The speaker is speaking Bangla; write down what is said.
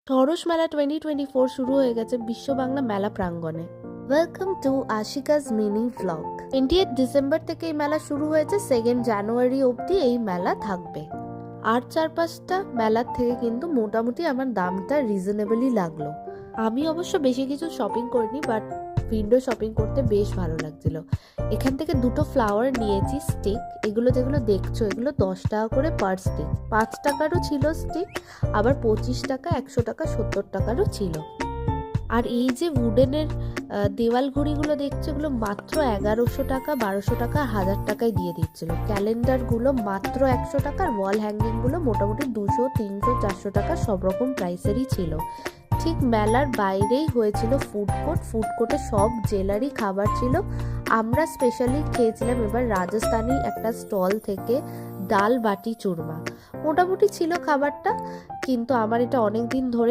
সরস মেলা 2024 শুরু হয়ে গেছে বিশ্ব বাংলা মেলা প্রাঙ্গণে। Welcome to Ashika's mini vlog. 28 December থেকে এই মেলা শুরু হয়েছে, 2 জানুয়ারি অবধি এই মেলা থাকবে। আর 4-5টা মেলার থেকে কিন্তু মোটামুটি আমার দামটা রিজনেবলই লাগলো। আমি অবশ্য বেশি কিছু শপিং করিনি, বাট উইন্ডো শপিং করতে বেশ ভালো লাগছিল। এখান থেকে দুটো ফ্লাওয়ার নিয়েছি স্টিক। এগুলো যেগুলো দেখছো এগুলো 10 টাকা করে পার স্টিক। 5 টাকারও ছিল স্টিক, আবার 25 টাকা, 100 টাকা, 70 টাকারও ছিল। আর এই যে উডেনের দেওয়াল ঘড়িগুলো দেখছো, এগুলো মাত্র 1100 টাকা, 1200 টাকা, 1000 টাকায় দিয়ে দিচ্ছিল। ক্যালেন্ডারগুলো মাত্র 100 টাকা, আর ওয়াল হ্যাঙ্গিংগুলো মোটামুটি 200, 300, 400 টাকা সব রকম প্রাইসেরই ছিল। ঠিক মেলার বাইরেই হয়েছিল ফুড কোর্ট। ফুড কোর্টে সব জেলারই খাবার ছিল। আমরা স্পেশালি খেয়েছিলাম এবার রাজস্থানি একটা স্টল থেকে ডাল বাটি চুরমা। মোটামুটি ছিল খাবারটা, কিন্তু আমার এটা অনেক দিন ধরে